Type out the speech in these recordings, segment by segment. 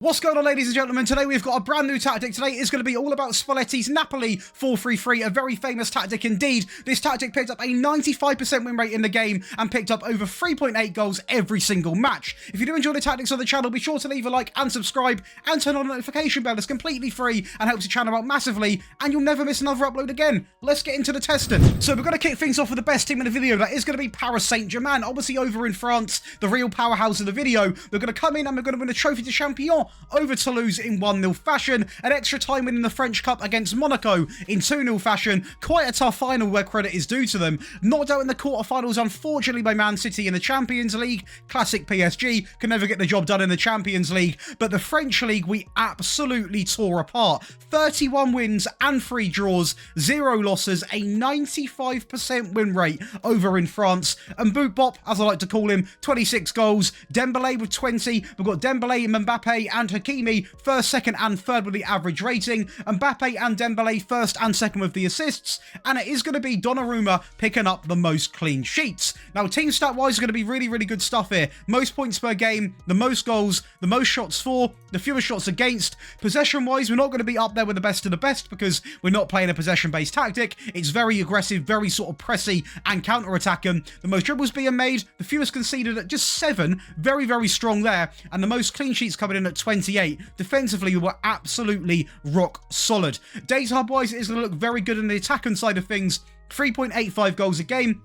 What's going on, ladies and gentlemen? Today we've got a brand new tactic. Today is going to be all about Spalletti's Napoli 4-3-3, a very famous tactic indeed. This tactic picked up a 95% win rate in the game and picked up over 3.8 goals every single match. If you do enjoy the tactics on the channel, be sure to leave a like and subscribe and turn on the notification bell. It's completely free and helps the channel out massively, and you'll never miss another upload again. Let's get into the testing. So we're going to kick things off with the best team in the video. That is going to be Paris Saint-Germain, obviously over in France, the real powerhouse of the video. We're going to come in and we're going to win the Trophy de Champion over Toulouse in 1-0 fashion, an extra time winning the French Cup against Monaco in 2-0 fashion. Quite a tough final where credit is due to them. Knocked out in the quarterfinals, unfortunately, by Man City in the Champions League. Classic PSG, can never get the job done in the Champions League. But the French League, we absolutely tore apart. 31 wins and 3 draws, 0 losses, a 95% win rate over in France. And Boot Bop, as I like to call him, 26 goals. Dembele with 20. We've got Dembele, Mbappe and Hakimi first, second and third with the average rating. Mbappe and Dembele first and second with the assists. And it is going to be Donnarumma picking up the most clean sheets. Now, team stat wise is going to be really, really good stuff here. Most points per game, the most goals, the most shots for, the fewest shots against. Possession wise, we're not going to be up there with the best of the best because we're not playing a possession based tactic. It's very aggressive, very sort of pressy and counter attacking. The most dribbles being made, the fewest conceded at just 7. Very, very strong there. And the most clean sheets coming in at 28. Defensively, we were absolutely rock solid. Data hub wise, it is going to look very good in the attacking side of things. 3.85 goals a game,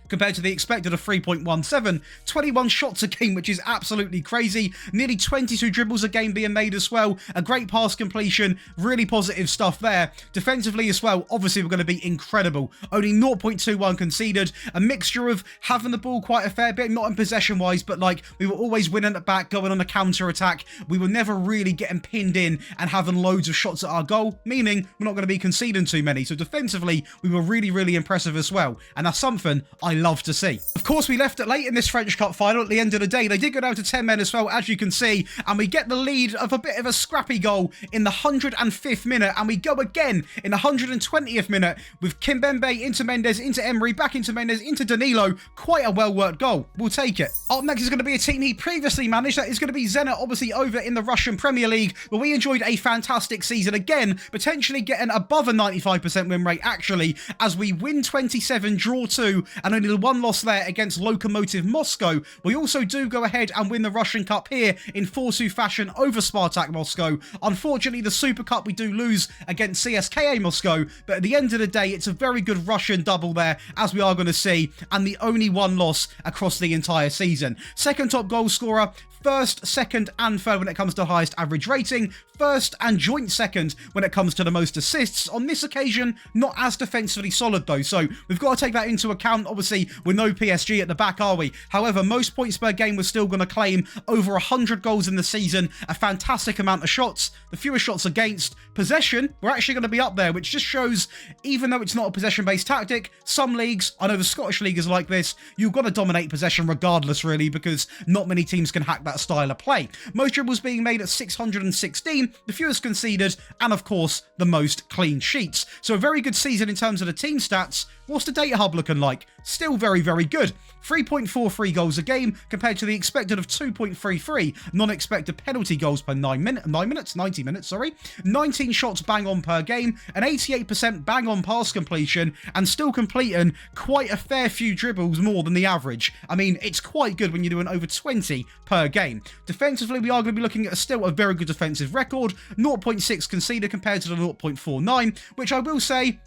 compared to the expected of 3.17. 21 shots a game, which is absolutely crazy. Nearly 22 dribbles a game being made as well. A great pass completion. Really positive stuff there. Defensively as well, obviously we're going to be incredible. Only 0.21 conceded. A mixture of having the ball quite a fair bit, not in possession-wise, but like we were always winning it back, going on a counter-attack. We were never really getting pinned in and having loads of shots at our goal, meaning we're not going to be conceding too many. So defensively, we were really, really impressive as well. And that's something I love to see. Of course, we left it late in this French Cup final at the end of the day. They did go down to 10 men as well, as you can see, and we get the lead of a bit of a scrappy goal in the 105th minute, and we go again in the 120th minute with Kimpembe into Mendes, into Emery, back into Mendes, into Danilo. Quite a well-worked goal. We'll take it. Up next is going to be a team he previously managed. That is going to be Zenit, obviously over in the Russian Premier League, where we enjoyed a fantastic season again, potentially getting above a 95% win rate, actually, as we win 27, draw 2, and only the one loss there against Lokomotiv Moscow. We also do go ahead and win the Russian Cup here in 4-2 fashion over Spartak Moscow. Unfortunately, the Super Cup we do lose against CSKA Moscow, but at the end of the day, it's a very good Russian double there, as we are going to see, and the only one loss across the entire season. Second top goal scorer, first, second and third when it comes to highest average rating, first and joint second when it comes to the most assists. On this occasion, not as defensively solid though, so we've got to take that into account. Obviously, we're no PSG at the back, are we? However, most points per game we're still going to claim, over 100 goals in the season, a fantastic amount of shots, the fewest shots against. Possession, we're actually going to be up there, which just shows, even though it's not a possession-based tactic, some leagues, I know the Scottish League is like this, you've got to dominate possession regardless, really, because not many teams can hack that style of play. Most dribbles being made at 616, the fewest conceded, and of course, the most clean sheets. So a very good season in terms of the team stats. What's the data hub looking like? Still very, very good. 3.43 goals a game compared to the expected of 2.33. Non-expected penalty goals per 90 minutes, sorry. 19 shots bang on per game, an 88% bang on pass completion, and still completing quite a fair few dribbles more than the average. I mean, it's quite good when you're doing over 20 per game. Defensively, we are going to be looking at still a very good defensive record. 0.6 conceded compared to the 0.49, which I will say,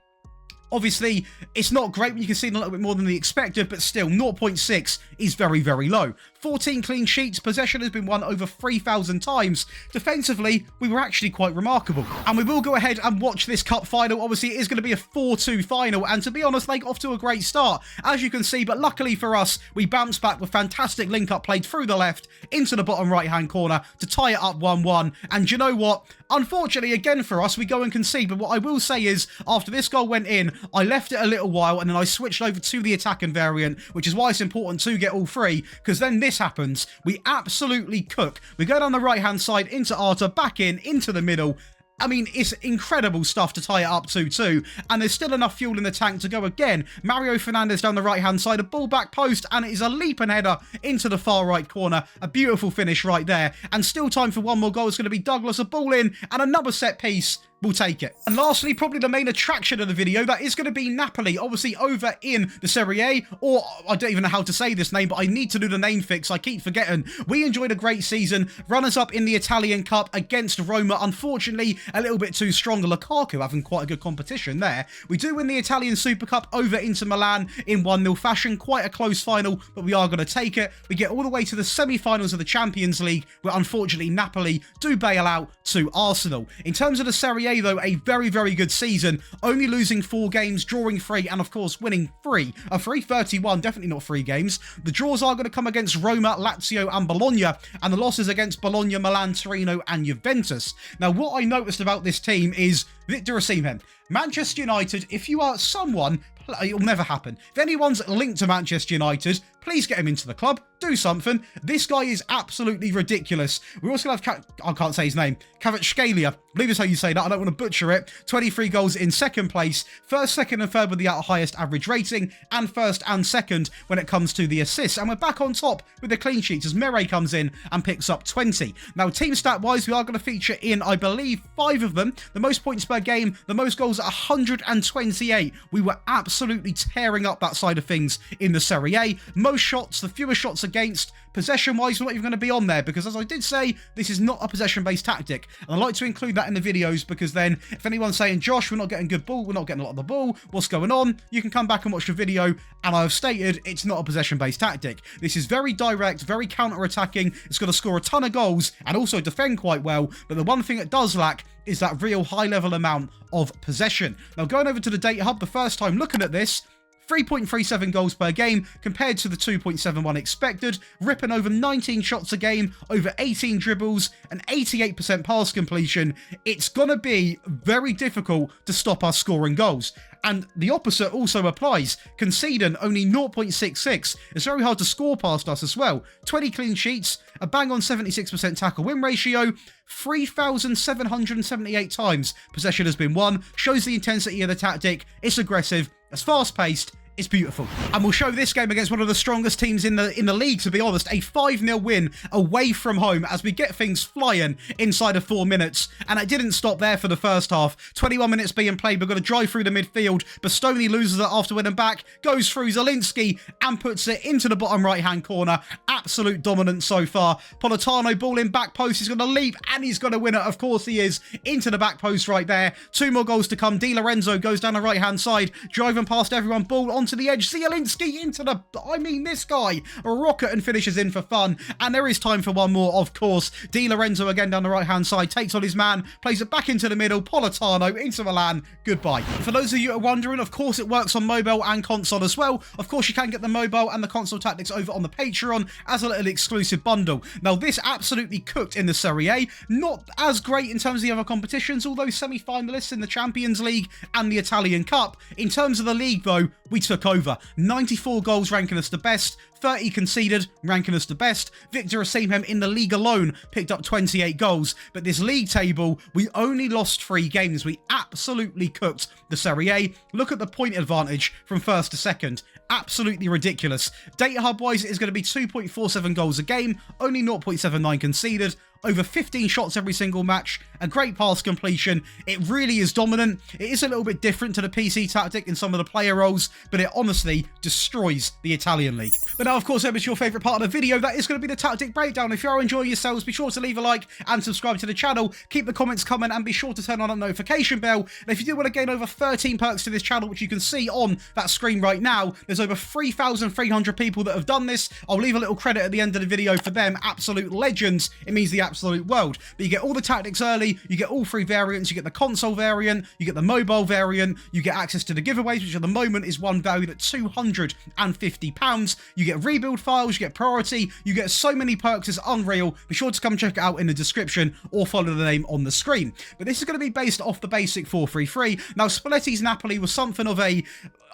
obviously, it's not great when you concede a little bit more than the expected, but still, 0.6 is very, very low. 14 clean sheets, possession has been won over 3,000 times. Defensively, we were actually quite remarkable. And we will go ahead and watch this cup final. Obviously, it is going to be a 4-2 final, and to be honest, they got off to a great start, as you can see, but luckily for us, we bounced back with fantastic link-up played through the left into the bottom right-hand corner to tie it up 1-1, and you know what? Unfortunately, again for us, we go and concede, but what I will say is, after this goal went in, I left it a little while, and then I switched over to the attacking variant, which is why it's important to get all three, because then this happens. We absolutely cook. We go down the right-hand side into Arta, back in, into the middle, I mean, it's incredible stuff to tie it up to too, and there's still enough fuel in the tank to go again. Mario Fernandes down the right-hand side, a ball back post, and it is a leap and header into the far right corner. A beautiful finish right there, and still time for one more goal. It's going to be Douglas, a ball in, and another set piece. We'll take it. And lastly, probably the main attraction of the video, that is going to be Napoli, obviously over in the Serie A, or I don't even know how to say this name, but I need to do the name fix. I keep forgetting. We enjoyed a great season, runners-up in the Italian Cup against Roma. Unfortunately, a little bit too strong. Lukaku having quite a good competition there. We do win the Italian Super Cup over Inter Milan in 1-0 fashion. Quite a close final, but we are going to take it. We get all the way to the semi-finals of the Champions League, where unfortunately Napoli do bail out to Arsenal. In terms of the Serie A, though, a very, very good season, only losing 4 games, drawing 3, and of course winning 3. 31, definitely not 3 games. The draws are going to come against Roma, Lazio, and Bologna, and the losses against Bologna, Milan, Torino, and Juventus. Now, what I noticed about this team is Victor Osimhen. Manchester United, if you are someone, it'll never happen. If anyone's linked to Manchester United, please get him into the club. Do something. This guy is absolutely ridiculous. We also have, I can't say his name, Kvaratskhelia. I believe is how you say that. I don't want to butcher it. 23 goals in second place. First, second, and third with the highest average rating. And first and second when it comes to the assists. And we're back on top with the clean sheets as Mere comes in and picks up 20. Now, team stat-wise, we are going to feature in, I believe, 5 of them. The most points per game, the most goals at 128. We were absolutely tearing up that side of things in the Serie A. Most shots, the fewest shots against. Possession-wise, we're not even going to be on there because, as I did say, this is not a possession-based tactic. And I like to include that in the videos because then if anyone's saying, Josh, we're not getting good ball, we're not getting a lot of the ball, what's going on? You can come back and watch the video, and I have stated it's not a possession-based tactic. This is very direct, very counter-attacking. It's going to score a ton of goals and also defend quite well. But the one thing it does lack is that real high-level amount of possession. Now, going over to the data hub the first time looking at this, 3.37 goals per game compared to the 2.71 expected, ripping over 19 shots a game, over 18 dribbles, and 88% pass completion. It's going to be very difficult to stop us scoring goals. And the opposite also applies. Conceding only 0.66. It's very hard to score past us as well. 20 clean sheets, a bang on 76% tackle win ratio, 3,778 times possession has been won. Shows the intensity of the tactic. It's aggressive. It's fast-paced. It's beautiful. And we'll show this game against one of the strongest teams in the league, to be honest. A 5-0 win away from home as we get things flying inside of 4 minutes. And it didn't stop there for the first half. 21 minutes being played. We're going to drive through the midfield. Bastoni loses it after winning back. Goes through Zielinski and puts it into the bottom right-hand corner. Absolute dominance so far. Politano ball in back post. He's going to leap and he's going to win it. Of course he is. Into the back post right there. 2 more goals to come. Di Lorenzo goes down the right-hand side. Driving past everyone. Ball on to the edge. Zielinski into the... I mean, this guy. A rocket and finishes in for fun. And there is time for one more, of course. Di Lorenzo again down the right-hand side. Takes on his man. Plays it back into the middle. Politano into Milan. Goodbye. For those of you who are wondering, of course, it works on mobile and console as well. Of course, you can get the mobile and the console tactics over on the Patreon as a little exclusive bundle. Now, this absolutely cooked in the Serie A. Not as great in terms of the other competitions, although semi-finalists in the Champions League and the Italian Cup. In terms of the league, though, we took over. 94 goals, ranking us the best. 30 conceded, ranking us the best. Victor Osimhen in the league alone picked up 28 goals. But this league table, we only lost 3 games. We absolutely cooked the Serie A. Look at the point advantage from first to second. Absolutely ridiculous. Data hub-wise, it is going to be 2.47 goals a game. Only 0.79 conceded. Over 15 shots every single match, a great pass completion. It really is dominant. It is a little bit different to the PC tactic in some of the player roles, but it honestly destroys the Italian league. But now, of course, over to your favourite part of the video, that is going to be the tactic breakdown. If you are enjoying yourselves, be sure to leave a like and subscribe to the channel. Keep the comments coming and be sure to turn on that notification bell. And if you do want to gain over 13 perks to this channel, which you can see on that screen right now, there's over 3,300 people that have done this. I'll leave a little credit at the end of the video for them. Absolute legends. It means the absolute world. But you get all the tactics early, you get all 3 variants, you get the console variant, you get the mobile variant, you get access to the giveaways, which at the moment is one valued at £250. You get rebuild files, you get priority, you get so many perks, it's unreal. Be sure to come check it out in the description or follow the name on the screen. But this is going to be based off the basic 4-3-3. Now, Spalletti's Napoli was something of a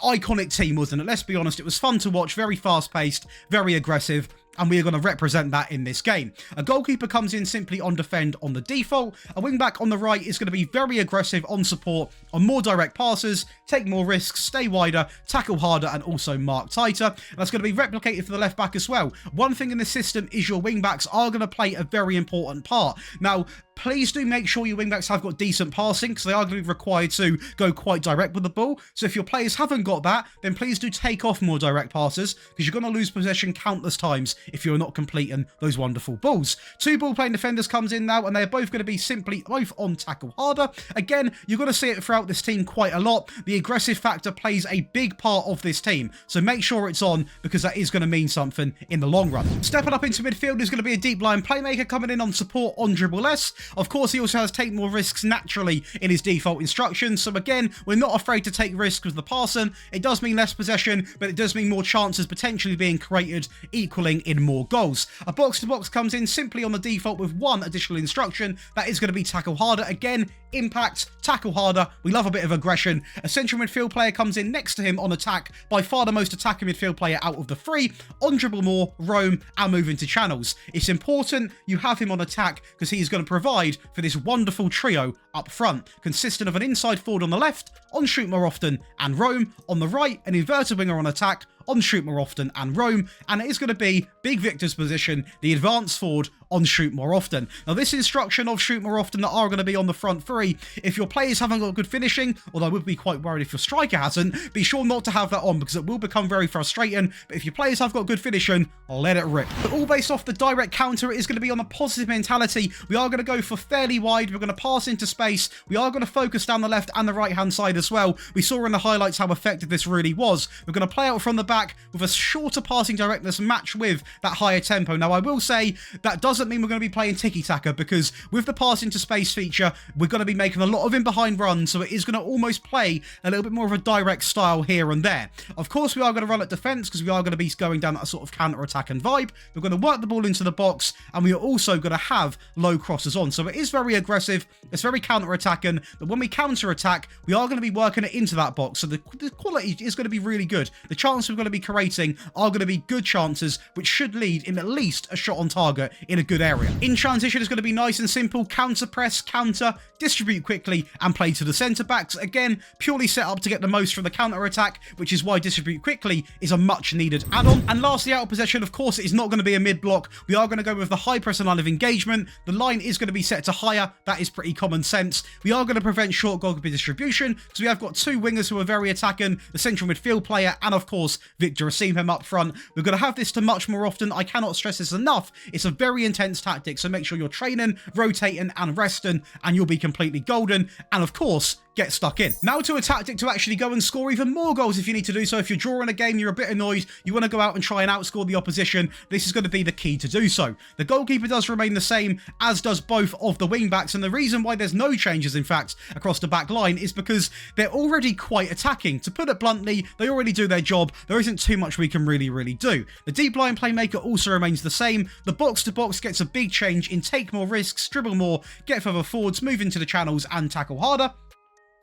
iconic team, wasn't it? Let's be honest, it was fun to watch, very fast-paced, very aggressive. and we are going to represent that in this game. A goalkeeper comes in simply on defend on the default. A wing-back on the right is going to be very aggressive on support, on more direct passes, take more risks, stay wider, tackle harder, and also mark tighter. And that's going to be replicated for the left-back as well. One thing in the system is your wing-backs are going to play a very important part. Now, please do make sure your wing-backs have got decent passing, because they are going to be required to go quite direct with the ball. So if your players haven't got that, then please do take off more direct passes, because you're going to lose possession countless times if you're not completing those wonderful balls. Two ball-playing defenders comes in now, and they're both going to be simply both on tackle harder. Again, you're going to see it throughout this team quite a lot. The aggressive factor plays a big part of this team, so make sure it's on, because that is going to mean something in the long run. Stepping up into midfield is going to be a deep line playmaker coming in on support on dribble less. Of course, he also has take more risks naturally in his default instructions, so again, we're not afraid to take risks with the passing. It does mean less possession, but it does mean more chances potentially being created, equaling in more goals. A box-to-box comes in simply on the default with one additional instruction. That is going to be tackle harder. Again, impact, tackle harder. We love a bit of aggression. A central midfield player comes in next to him on attack, by far the most attacking midfield player out of the three, on dribble more, roam, and move into channels. It's important you have him on attack, because he is going to provide for this wonderful trio up front, consisting of an inside forward on the left, on shoot more often, and roam. On the right, an inverted winger on attack, on shoot more often and roam, and it is going to be Big Victor's position, the advanced forward, on shoot more often. Now, this instruction of shoot more often that are going to be on the front three, if your players haven't got good finishing, although I would be quite worried if your striker hasn't, be sure not to have that on, because it will become very frustrating. But if your players have got good finishing, let it rip. But all based off the direct counter, it is going to be on a positive mentality. We are going to go for fairly wide. We're going to pass into space. We are going to focus down the left and the right hand side as well. We saw in the highlights how effective this really was. We're going to play out from the back with a shorter passing directness matched with that higher tempo. Now, I will say that doesn't mean we're going to be playing tiki-taka, because with the pass into space feature, we're going to be making a lot of in-behind runs, so it is going to almost play a little bit more of a direct style here and there. Of course, we are going to run at defence, because we are going to be going down that sort of counter-attack and vibe. We're going to work the ball into the box, and we are also going to have low crosses on. So it is very aggressive, it's very counter-attacking, but when we counter-attack, we are going to be working it into that box, so the quality is going to be really good. The chances we're going to be creating are going to be good chances, which should lead in at least a shot on target in a good area. In transition, is going to be nice and simple. Counter press, counter, distribute quickly, and play to the centre backs. Again, purely set up to get the most from the counter attack, which is why distribute quickly is a much needed add-on. And lastly, out of possession, of course, it is not going to be a mid block. We are going to go with the high press and line of engagement. The line is going to be set to higher. That is pretty common sense. We are going to prevent short goalkeeper distribution, because we have got two wingers who are very attacking, the central midfield player, and of course, Victor Osimhen up front. We're going to have this to much more often. I cannot stress this enough. It's a very intense tactic, so make sure you're training, rotating, and resting, and you'll be completely golden. And of course, get stuck in. Now to a tactic to actually go and score even more goals if you need to do so. If you're drawing a game, you're a bit annoyed, you want to go out and try and outscore the opposition, this is going to be the key to do so. The goalkeeper does remain the same, as does both of the wing backs, and the reason why there's no changes, in fact, across the back line is because they're already quite attacking. To put it bluntly, they already do their job. There isn't too much we can really do. The deep line playmaker also remains the same. The box-to-box gets a big change in take more risks, dribble more, get further forwards, move into the channels, and tackle harder.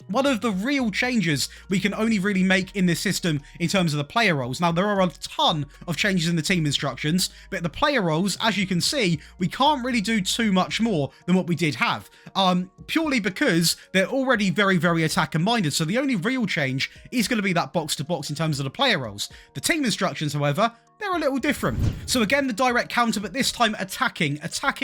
One of the real changes we can only really make in this system in terms of the player roles. Now, there are a ton of changes in the team instructions, but the player roles, as you can see, we can't really do too much more than what we did have. Purely because they're already very attacking minded. So the only real change is going to be that box to box in terms of the player roles. The team instructions, however, they're a little different. So again, the direct counter, but this time attacking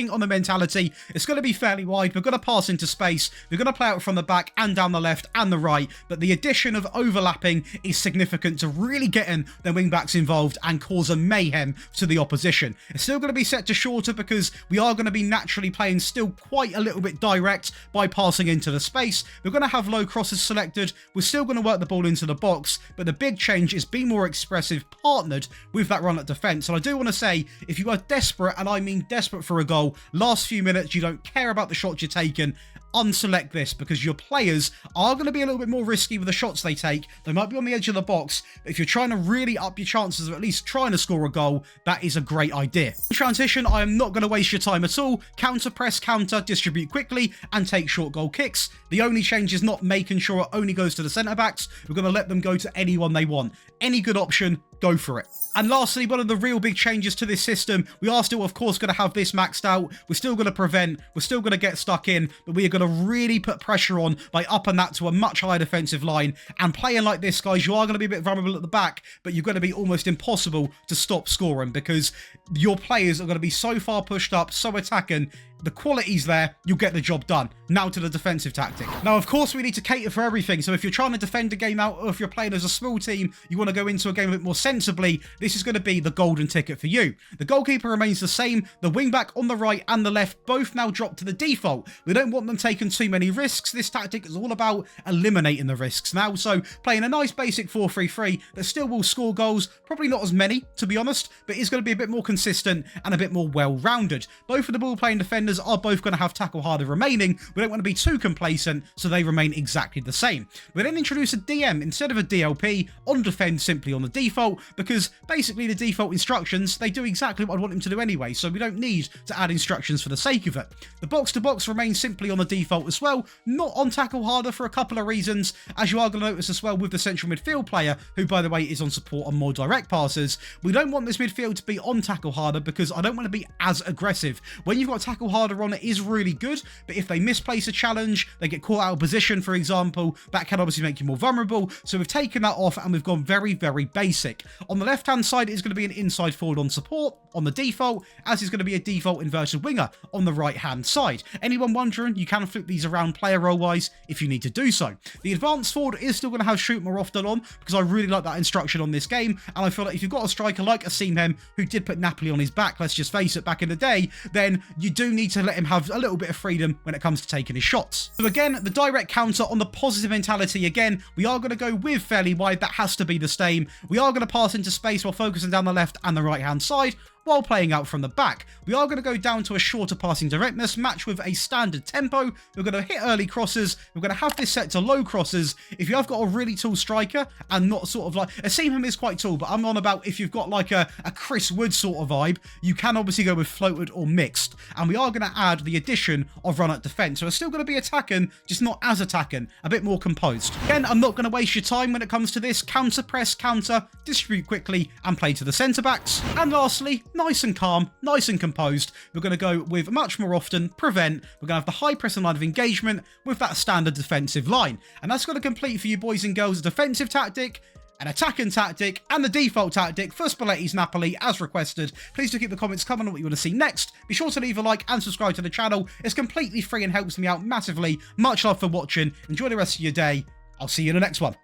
on the mentality. It's going to be fairly wide. We're going to pass into space. We're going to play out from the back and down the left and the right. But the addition of overlapping is significant to really getting their wing backs involved and cause a mayhem to the opposition. It's still going to be set to shorter, because we are going to be naturally playing still quite a little bit direct by passing into the space. We're going to have low crosses selected. We're still going to work the ball into the box, but the big change is be more expressive, partnered with that run at defence. And I do want to say, if you are desperate, and I mean desperate for a goal, last few minutes, you don't care about the shots you're taking, unselect this, because your players are going to be a little bit more risky with the shots they take. They might be on the edge of the box, but if you're trying to really up your chances of at least trying to score a goal, that is a great idea. In transition, I am not going to waste your time at all. Counter press, counter, distribute quickly, and take short goal kicks. The only change is not making sure it only goes to the centre backs. We're going to let them go to anyone they want. Any good option, go for it. And lastly, one of the real big changes to this system, we are still, of course, going to have this maxed out. We're still going to prevent. We're still going to get stuck in. But we are going to really put pressure on by upping that to a much higher defensive line. And playing like this, guys, you are going to be a bit vulnerable at the back, but you're going to be almost impossible to stop scoring because your players are going to be so far pushed up, so attacking. The quality's there, you'll get the job done. Now to the defensive tactic. Now, of course, we need to cater for everything. So if you're trying to defend a game out, or if you're playing as a small team, you want to go into a game a bit more sensibly, this is going to be the golden ticket for you. The goalkeeper remains the same. The wing-back on the right and the left both now drop to the default. We don't want them taking too many risks. This tactic is all about eliminating the risks now. So playing a nice basic 4-3-3 that still will score goals. Probably not as many, to be honest, but is going to be a bit more consistent and a bit more well-rounded. Both of the ball-playing defenders are both going to have tackle harder remaining. We don't want to be too complacent, so they remain exactly the same. We then introduce a DM instead of a DLP on defend simply on the default, because basically the default instructions, they do exactly what I want them to do anyway, so we don't need to add instructions for the sake of it. The box-to-box remains simply on the default as well, not on tackle harder for a couple of reasons, as you are going to notice as well with the central midfield player, who by the way is on support on more direct passes. We don't want this midfield to be on tackle harder because I don't want to be as aggressive. When you've got tackle harder on, it is really good, but if they misplace a challenge, they get caught out of position, for example, that can obviously make you more vulnerable. So we've taken that off and we've gone very, very basic. On the left-hand side, it's going to be an inside forward on support on the default, as is going to be a default inverted winger on the right-hand side. Anyone wondering, you can flip these around player role-wise if you need to do so. The advanced forward is still going to have shoot more often on, because I really like that instruction on this game, and I feel like if you've got a striker like a Seamhem, who did put Napoli on his back, let's just face it, back in the day, then you do need to let him have a little bit of freedom when it comes to taking his shots. So again, the direct counter on the positive mentality, again, we are going to go with fairly wide. That has to be the same. We are going to pass into space while focusing down the left and the right-hand side, while playing out from the back. We are going to go down to a shorter passing directness, matched with a standard tempo. We're going to hit early crosses. We're going to have this set to low crosses. If you have got a really tall striker, and not sort of like, a Seamhem is quite tall, but I'm on about if you've got like a Chris Wood sort of vibe, you can obviously go with floated or mixed. And we are going to add the addition of run at defense. So we're still going to be attacking, just not as attacking, a bit more composed. Again, I'm not going to waste your time when it comes to this. Counter press, counter, distribute quickly, and play to the centre backs. And lastly, nice and calm, nice and composed, we're going to go with much more often prevent. We're going to have the high press and line of engagement with that standard defensive line. And that's going to complete for you boys and girls a defensive tactic, an attacking tactic, and the default tactic for Spalletti's Napoli as requested. Please do keep the comments coming on what you want to see next. Be sure to leave a like and subscribe to the channel. It's completely free and helps me out massively. Much love for watching. Enjoy the rest of your day. I'll see you in the next one.